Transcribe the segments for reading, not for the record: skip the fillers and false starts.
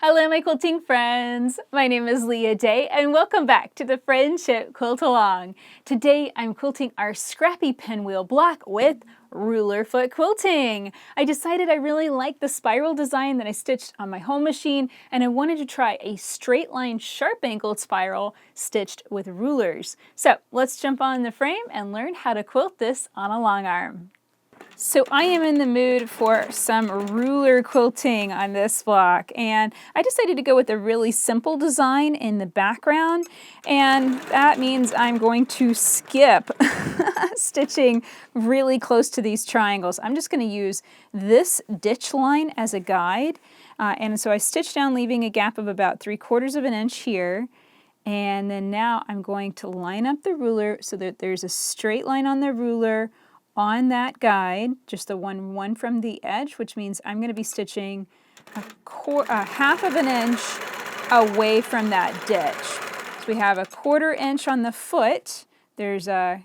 Hello my quilting friends! My name is Leah Day and welcome back to the Friendship Quilt Along. Today I'm quilting our Scrappy pinwheel block with ruler foot quilting. I decided I really liked the spiral design that I stitched on my home machine and I wanted to try a straight line sharp angled spiral stitched with rulers. So let's jump on the frame and learn how to quilt this on a long arm. So I am in the mood for some ruler quilting on this block, and I decided to go with a really simple design in the background, and that means I'm going to skip stitching really close to these triangles. I'm just going to use this ditch line as a guide, and so I stitched down leaving a gap of about 3/4 of an inch here. And then now I'm going to line up the ruler so that there's a straight line on the ruler on that guide, just the one from the edge, which means I'm going to be stitching a 1/2 of an inch away from that ditch. So we have a 1/4 inch on the foot. There's a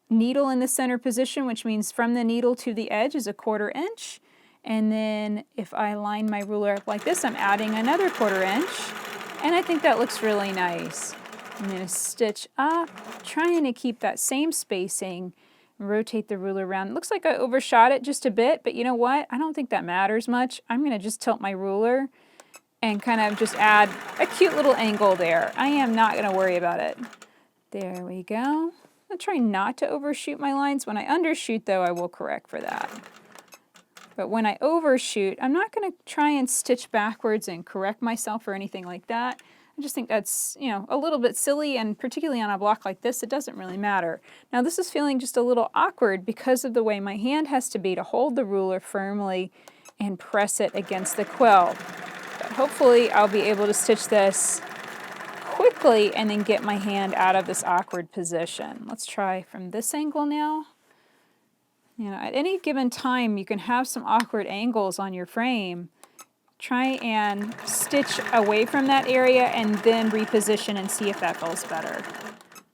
needle in the center position, which means from the needle to the edge is a 1/4 inch. And then if I line my ruler up like this, I'm adding another 1/4 inch. And I think that looks really nice. I'm going to stitch up, trying to keep that same spacing. Rotate the ruler around. It looks like I overshot it just a bit, but you know what? I don't think that matters much. I'm going to just tilt my ruler and kind of just add a cute little angle there. I am not going to worry about it. There we go. I'll try not to overshoot my lines. When I undershoot, though, I will correct for that. But when I overshoot, I'm not going to try and stitch backwards and correct myself or anything like that. I just think that's, a little bit silly, and particularly on a block like this, it doesn't really matter. Now this is feeling just a little awkward because of the way my hand has to be to hold the ruler firmly and press it against the quilt. But hopefully I'll be able to stitch this quickly and then get my hand out of this awkward position. Let's try from this angle now. At any given time you can have some awkward angles on your frame. Try and stitch away from that area and then reposition and see if that feels better.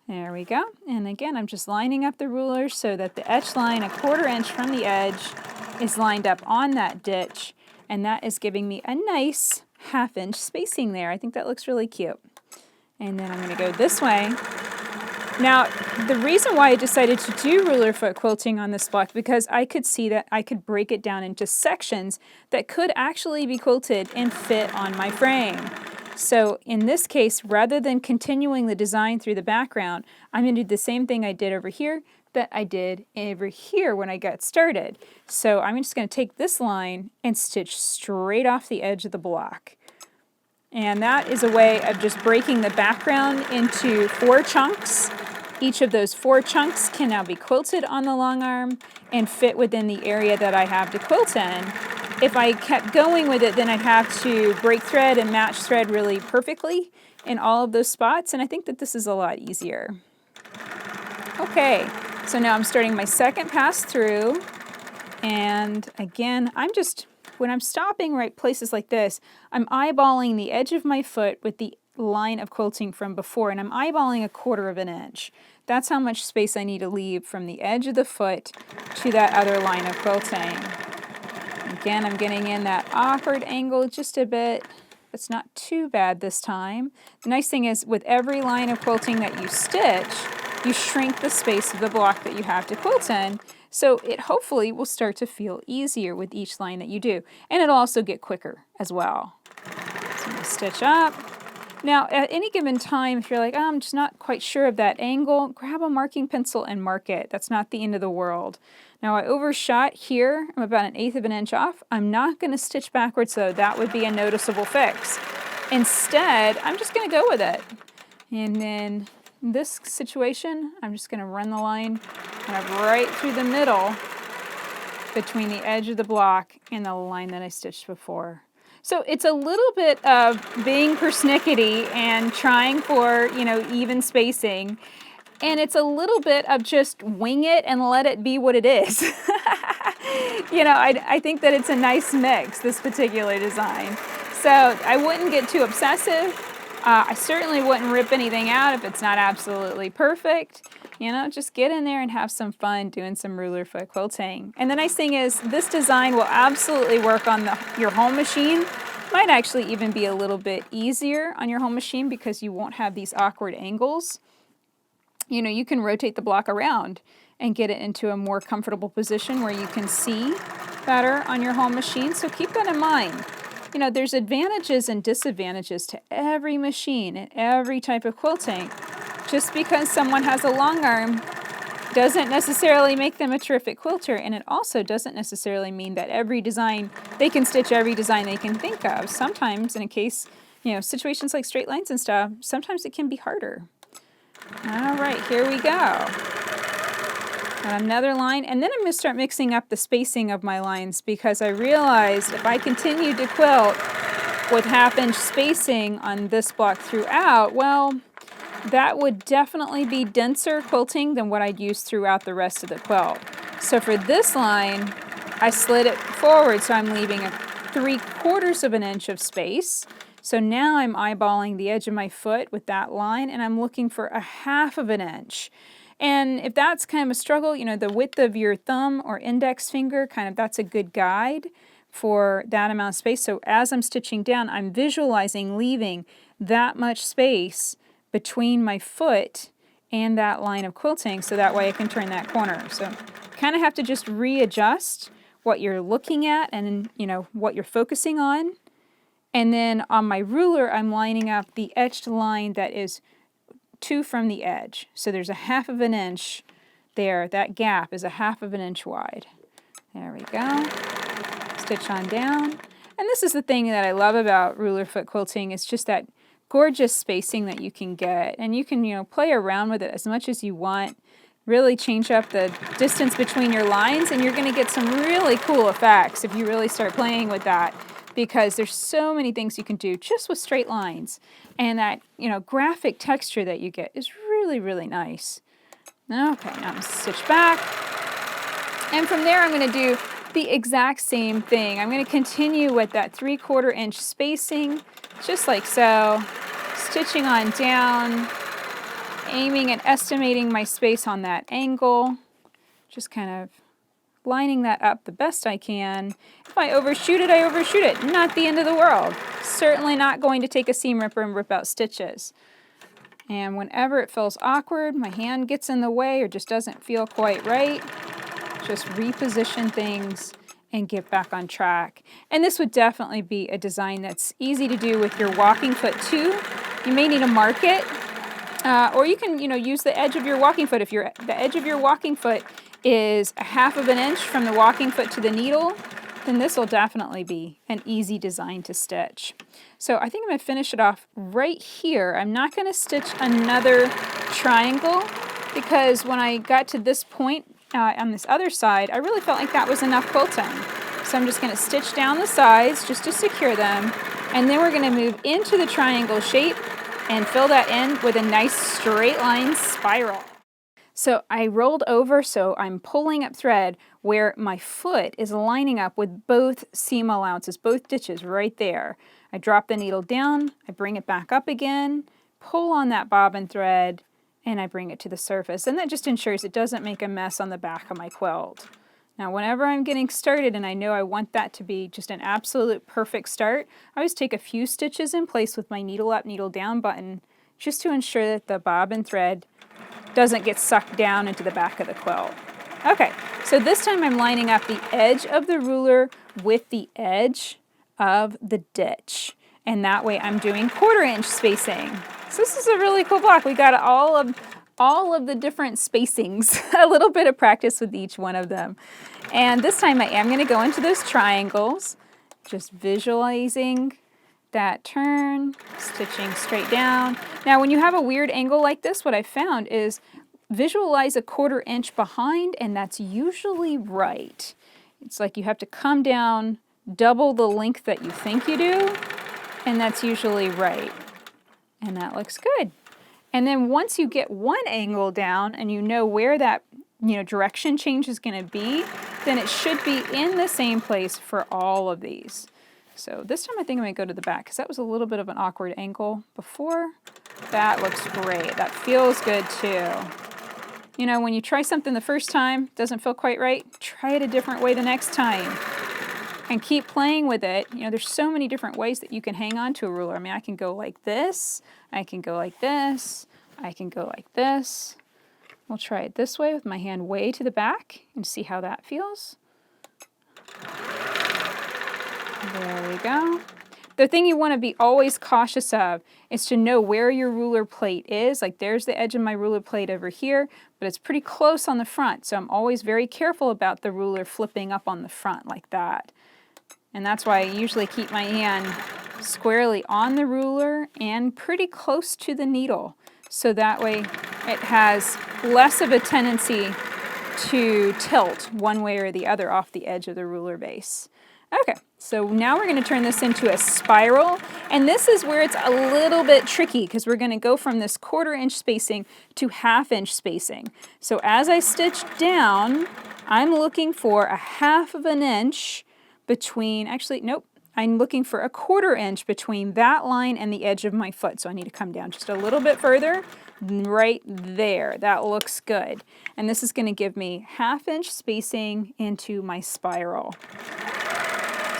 There we go. And again, I'm just lining up the ruler so that the etch line, a 1/4 inch from the edge, is lined up on that ditch. And that is giving me a nice 1/2 inch spacing there. I think that looks really cute. And then I'm going to go this way. Now, the reason why I decided to do ruler foot quilting on this block, because I could see that I could break it down into sections that could actually be quilted and fit on my frame. So in this case, rather than continuing the design through the background, I'm going to do the same thing I did over here that I did over here when I got started. So I'm just going to take this line and stitch straight off the edge of the block. And that is a way of just breaking the background into 4 chunks. Each of those 4 chunks can now be quilted on the long arm and fit within the area that I have to quilt in. If I kept going with it, then I'd have to break thread and match thread really perfectly in all of those spots, and I think that this is a lot easier. Okay, so now I'm starting my second pass through, and again, when I'm stopping right places like this, I'm eyeballing the edge of my foot with the line of quilting from before, and I'm eyeballing a 1/4 of an inch. That's how much space I need to leave from the edge of the foot to that other line of quilting. Again, I'm getting in that awkward angle just a bit. It's not too bad this time. The nice thing is, with every line of quilting that you stitch, you shrink the space of the block that you have to quilt in, so it hopefully will start to feel easier with each line that you do. And it'll also get quicker as well. So I'm going to stitch up. Now, at any given time, if you're like, oh, I'm just not quite sure of that angle, grab a marking pencil and mark it. That's not the end of the world. Now, I overshot here. I'm about 1/8 of an inch off. I'm not going to stitch backwards, though. That would be a noticeable fix. Instead, I'm just going to go with it. And then in this situation, I'm just going to run the line kind of right through the middle between the edge of the block and the line that I stitched before. So it's a little bit of being persnickety and trying for, even spacing. And it's a little bit of just wing it and let it be what it is. I think that it's a nice mix, this particular design. So I wouldn't get too obsessive. I certainly wouldn't rip anything out if it's not absolutely perfect. Just get in there and have some fun doing some ruler foot quilting. And the nice thing is, this design will absolutely work on your home machine. Might actually even be a little bit easier on your home machine because you won't have these awkward angles. You know, you can rotate the block around and get it into a more comfortable position where you can see better on your home machine. So keep that in mind. You know, there's advantages and disadvantages to every machine and every type of quilting. Just because someone has a long arm doesn't necessarily make them a terrific quilter, and it also doesn't necessarily mean that every design, they can stitch every design they can think of. Sometimes in a case, you know, situations like straight lines and stuff, sometimes it can be harder. All right, here we go. Got another line, and then I'm going to start mixing up the spacing of my lines because I realized if I continue to quilt with 1/2 inch spacing on this block throughout, well, that would definitely be denser quilting than what I'd use throughout the rest of the quilt. So for this line, I slid it forward, so I'm leaving a 3/4 of an inch of space. So now I'm eyeballing the edge of my foot with that line, and I'm looking for a 1/2 of an inch. And if that's kind of a struggle, you know, the width of your thumb or index finger, kind of that's a good guide for that amount of space. So as I'm stitching down, I'm visualizing leaving that much space between my foot and that line of quilting, so that way I can turn that corner. So kind of have to just readjust what you're looking at and, you know, what you're focusing on. And then on my ruler, I'm lining up the etched line that is 2 from the edge. So there's a 1/2 of an inch there. That gap is a 1/2 of an inch wide. There we go. Stitch on down. And this is the thing that I love about ruler foot quilting. It's just that gorgeous spacing that you can get. And you can, you know, play around with it as much as you want. Really change up the distance between your lines, and you're going to get some really cool effects if you really start playing with that, because there's so many things you can do just with straight lines. And that, you know, graphic texture that you get is really, really nice. Okay, now I'm stitch back. And from there I'm going to do the exact same thing. I'm going to continue with that 3/4 inch spacing, just like so. Stitching on down, aiming and estimating my space on that angle. Just kind of lining that up the best I can. If I overshoot it, I overshoot it. Not the end of the world. Certainly not going to take a seam ripper and rip out stitches. And whenever it feels awkward, my hand gets in the way or just doesn't feel quite right, just reposition things and get back on track. And this would definitely be a design that's easy to do with your walking foot too. You may need to mark it, or you can, you know, use the edge of your walking foot. If the edge of your walking foot is a 1/2 of an inch from the walking foot to the needle, then this will definitely be an easy design to stitch. So I think I'm going to finish it off right here. I'm not going to stitch another triangle because when I got to this point on this other side, I really felt like that was enough quilting. So I'm just going to stitch down the sides just to secure them, and then we're going to move into the triangle shape and fill that in with a nice straight line spiral. So I rolled over, so I'm pulling up thread where my foot is lining up with both seam allowances, both ditches right there. I drop the needle down, I bring it back up again, pull on that bobbin thread, and I bring it to the surface. And that just ensures it doesn't make a mess on the back of my quilt. Now whenever I'm getting started and I know I want that to be just an absolute perfect start, I always take a few stitches in place with my needle up, needle down button just to ensure that the bobbin thread doesn't get sucked down into the back of the quilt. Okay, so this time I'm lining up the edge of the ruler with the edge of the ditch. And that way I'm doing 1/4 inch spacing. So this is a really cool block. We got all of the different spacings, a little bit of practice with each one of them. And this time I am going to go into those triangles, just visualizing that turn, stitching straight down. Now when you have a weird angle like this, what I found is visualize a 1/4 inch behind, and that's usually right. It's like you have to come down double the length that you think you do, and that's usually right. And that looks good. And then once you get one angle down and you know where that, you know, direction change is going to be, then it should be in the same place for all of these. So this time I think I'm going to go to the back because that was a little bit of an awkward angle before. That looks great. That feels good too. You know, when you try something the first time, doesn't feel quite right, try it a different way the next time. and keep playing with it. You know, there's so many different ways that you can hang on to a ruler. I mean, I can go like this, I can go like this, I can go like this. We'll try it this way with my hand way to the back and see how that feels. There we go. The thing you want to be always cautious of is to know where your ruler plate is. Like there's the edge of my ruler plate over here, but it's pretty close on the front. So I'm always very careful about the ruler flipping up on the front like that. And that's why I usually keep my hand squarely on the ruler and pretty close to the needle. So that way it has less of a tendency to tilt one way or the other off the edge of the ruler base. Okay, so now we're going to turn this into a spiral, and this is where it's a little bit tricky because we're going to go from this 1/4 inch spacing to 1/2 inch spacing. So as I stitch down, I'm looking for a 1/2 of an inch between, actually, nope, I'm looking for a 1/4 inch between that line and the edge of my foot. So I need to come down just a little bit further, right there. That looks good. And this is going to give me 1/2 inch spacing into my spiral.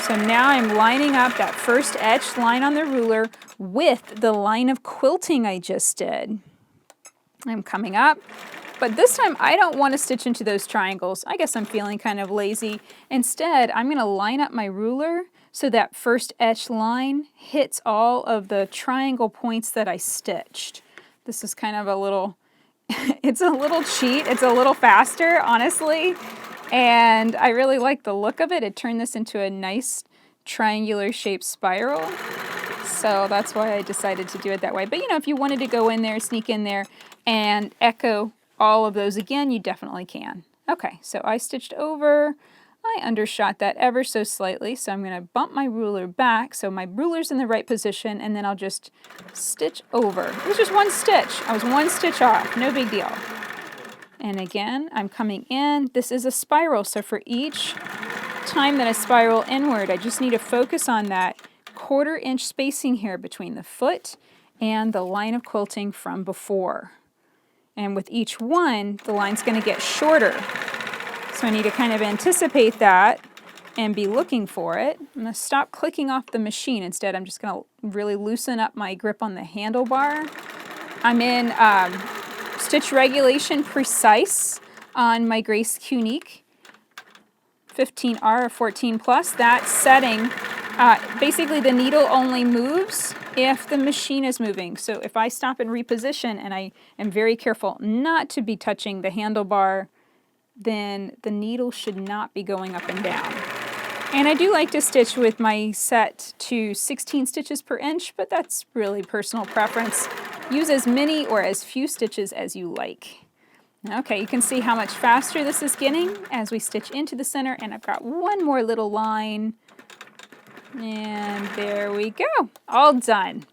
So now I'm lining up that first etched line on the ruler with the line of quilting I just did. I'm coming up, but this time I don't want to stitch into those triangles. I guess I'm feeling kind of lazy. Instead, I'm going to line up my ruler so that first etched line hits all of the triangle points that I stitched. This is kind of a little, it's a little cheat. It's a little faster, honestly. And I really like the look of it. It turned this into a nice triangular shaped spiral. So that's why I decided to do it that way. But you know, if you wanted to go in there, sneak in there, and echo all of those again, you definitely can. Okay, so I stitched over. I undershot that ever so slightly, so I'm going to bump my ruler back so my ruler's in the right position, and then I'll just stitch over. It was just one stitch. I was one stitch off. No big deal. And again, I'm coming in. This is a spiral, so for each time that I spiral inward, I just need to focus on that 1/4 inch spacing here between the foot and the line of quilting from before. And with each one, the line's going to get shorter. So I need to kind of anticipate that and be looking for it. I'm going to stop clicking off the machine. Instead, I'm just going to really loosen up my grip on the handlebar. I'm in Stitch Regulation Precise on my Grace Cunique 15R or 14 plus. That setting, basically the needle only moves if the machine is moving. So if I stop and reposition, and I am very careful not to be touching the handlebar, then the needle should not be going up and down. And I do like to stitch with my set to 16 stitches per inch, but that's really personal preference. Use as many or as few stitches as you like. Okay, you can see how much faster this is getting as we stitch into the center, and I've got one more little line. And there we go, all done.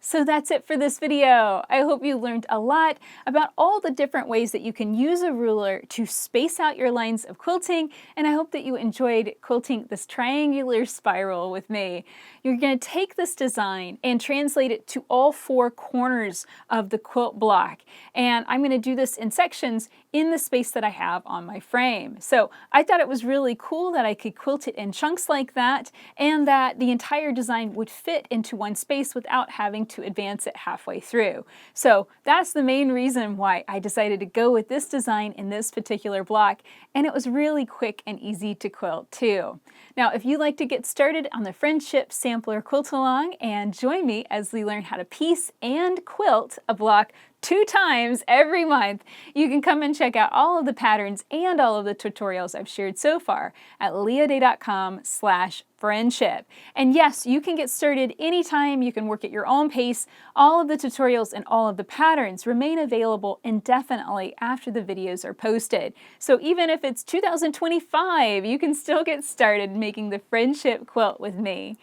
So that's it for this video. I hope you learned a lot about all the different ways that you can use a ruler to space out your lines of quilting, and I hope that you enjoyed quilting this triangular spiral with me. You're going to take this design and translate it to all 4 corners of the quilt block, and I'm going to do this in sections in the space that I have on my frame. So I thought it was really cool that I could quilt it in chunks like that, and that the entire design would fit into one space without having to advance it halfway through. So that's the main reason why I decided to go with this design in this particular block, and it was really quick and easy to quilt too. Now, if you'd like to get started on the Friendship Sampler Quilt Along and join me as we learn how to piece and quilt a block 2 times every month, you can come and check out all of the patterns and all of the tutorials I've shared so far at leahday.com/friendship. And yes, you can get started anytime. You can work at your own pace. All of the tutorials and all of the patterns remain available indefinitely after the videos are posted. So even if it's 2025, you can still get started making the Friendship quilt with me.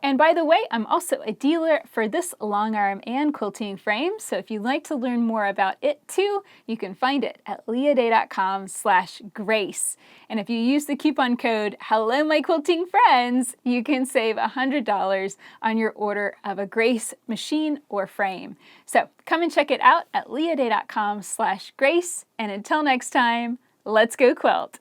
And by the way, I'm also a dealer for this long arm and quilting frame, so if you'd like to learn more about it too, you can find it at leahday.com/grace. And if you use the coupon code Hello My Quilting Friends, you can save $100 on your order of a Grace machine or frame. So come and check it out at leahday.com/grace, and until next time, let's go quilt.